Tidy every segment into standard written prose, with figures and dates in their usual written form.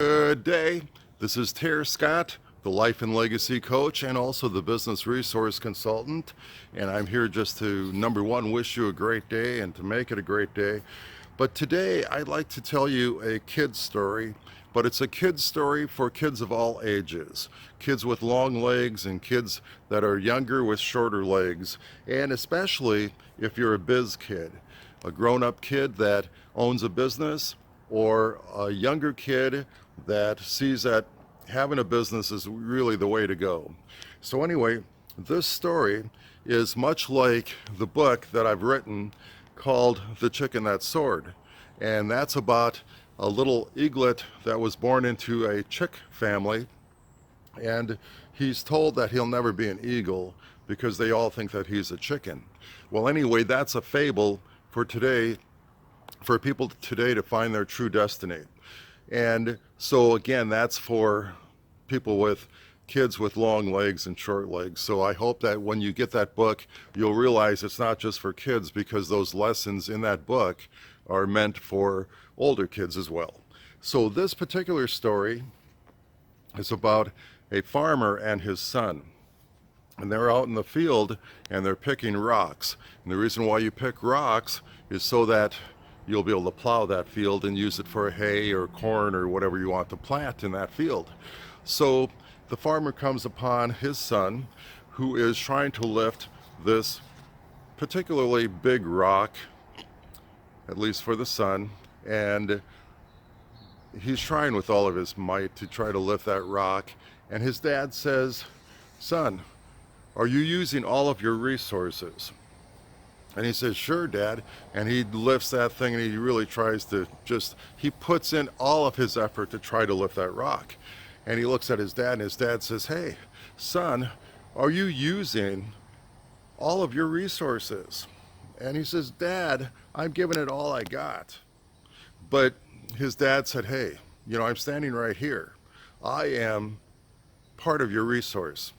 Good day. This is Ter Scott, the Life and Legacy Coach and also the Business Resource Consultant. And I'm here just to, number one, wish you a great day and to make it a great day. But today I'd like to tell you a kid's story, but it's a kid's story for kids of all ages. Kids with long legs and kids that are younger with shorter legs. And especially if you're a biz kid, a grown-up kid that owns a business, or a younger kid that sees that having a business is really the way to go. So anyway, this story is much like the book that I've written called The Chicken That Soared. And that's about a little eaglet that was born into a chick family, and he's told that he'll never be an eagle because they all think that he's a chicken. Well, anyway, that's a fable for today, for people today to find their true destiny. And so again, that's for people with kids with long legs and short legs. So I hope that when you get that book, you'll realize it's not just for kids, because those lessons in that book are meant for older kids as well. So this particular story is about a farmer and his son. And they're out in the field and they're picking rocks. And the reason why you pick rocks is so that you'll be able to plow that field and use it for hay or corn or whatever you want to plant in that field. So the farmer comes upon his son, who is trying to lift this particularly big rock, at least for the son, and he's trying with all of his might to try to lift that rock. And his dad says, "Son, are you using all of your resources?" And he says, "Sure, Dad." And he lifts that thing, and he really tries to he puts in all of his effort to try to lift that rock. And he looks at his dad, and his dad says, "Hey, son, are you using all of your resources?" And he says, "Dad, I'm giving it all I got." But his dad said, "Hey, I'm standing right here. I am part of your resource."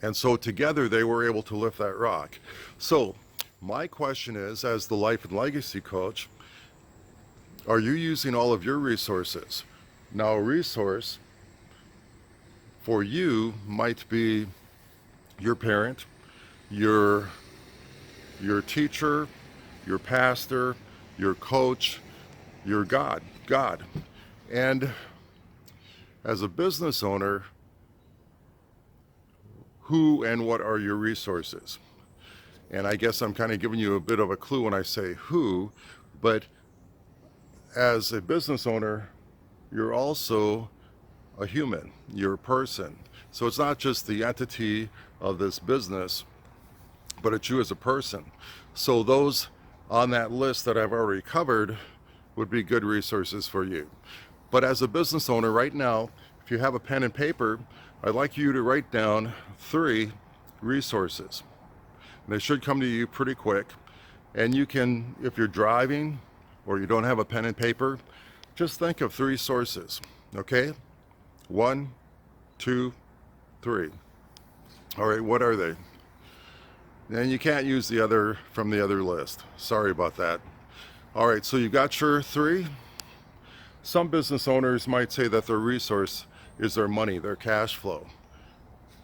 And so together they were able to lift that rock. So my question is, as the Life and Legacy Coach, are you using all of your resources? Now, a resource for you might be your parent, your teacher, your pastor, your coach, your God. And as a business owner, who and what are your resources? And I guess I'm kind of giving you a bit of a clue when I say who, but as a business owner, you're also a human, you're a person. So it's not just the entity of this business, but it's you as a person. So those on that list that I've already covered would be good resources for you. But as a business owner right now, if you have a pen and paper, I'd like you to write down 3 resources. They should come to you pretty quick. And you can, if you're driving or you don't have a pen and paper, just think of 3 sources, okay? 1, 2, 3. All right, what are they? And you can't use the other from the other list. Sorry about that. All right, so you got your 3. Some business owners might say that their resource is their money, their cash flow.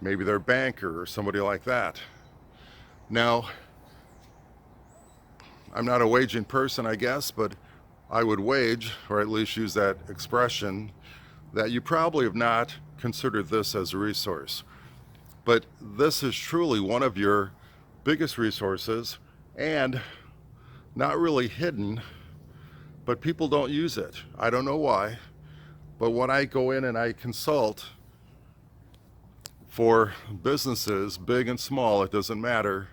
Maybe their banker or somebody like that. Now, I'm not a waging person, I guess, but I would wage, or at least use that expression, that you probably have not considered this as a resource. But this is truly one of your biggest resources, and not really hidden, but people don't use it. I don't know why, but when I go in and I consult for businesses, big and small, it doesn't matter,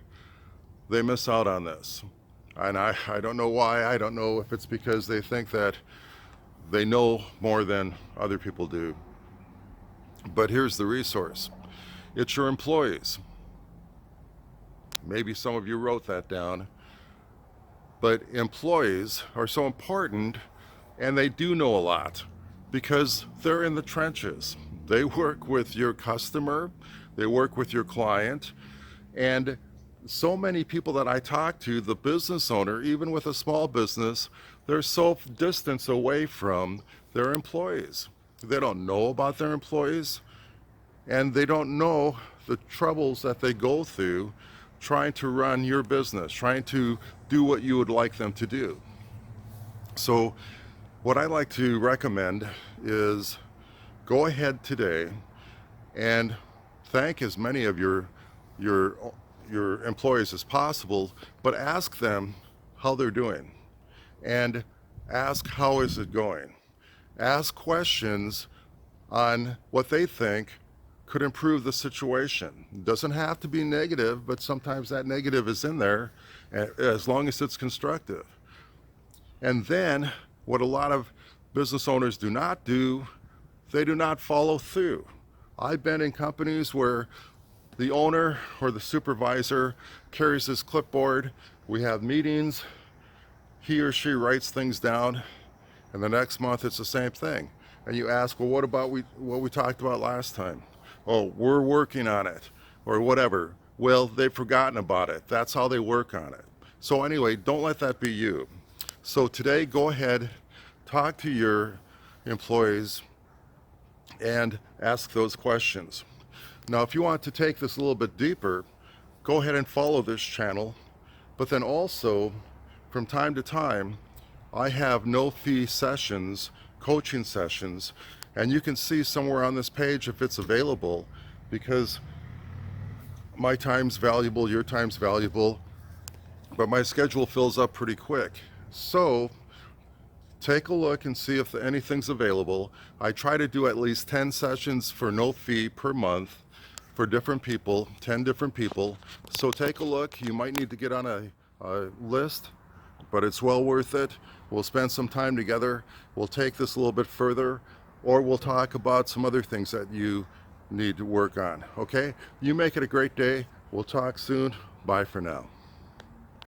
they miss out on this. And I don't know why. I don't know if it's because they think that they know more than other people do. But here's the resource. It's your employees. Maybe some of you wrote that down. But employees are so important, and they do know a lot because they're in the trenches. They work with your customer, they work with your client, and so many people that I talk to, the business owner, even with a small business, they're so distant away from their employees. They don't know about their employees, and they don't know the troubles that they go through trying to run your business, trying to do what you would like them to do. So what I like to recommend is go ahead today and thank as many of your employees as possible, but ask them how they're doing and ask how is it going. Ask questions on what they think could improve the situation. It doesn't have to be negative, but sometimes that negative is in there as long as it's constructive. And then what a lot of business owners do not do, they do not follow through. I've been in companies where the owner or the supervisor carries his clipboard, we have meetings, he or she writes things down, and the next month it's the same thing. And you ask, well, what about what we talked about last time? Oh, we're working on it, or whatever. Well, they've forgotten about it. That's how they work on it. So anyway, don't let that be you. So today, go ahead, talk to your employees, and ask those questions. Now, if you want to take this a little bit deeper, go ahead and follow this channel. But then also, from time to time, I have no-fee sessions, coaching sessions, and you can see somewhere on this page if it's available, because my time's valuable, your time's valuable, but my schedule fills up pretty quick. So take a look and see if anything's available. I try to do at least 10 sessions for no fee per month for different people, 10 different people. So take a look. You might need to get on a list, but it's well worth it. We'll spend some time together. We'll take this a little bit further, or we'll talk about some other things that you need to work on. Okay? You make it a great day. We'll talk soon. Bye for now.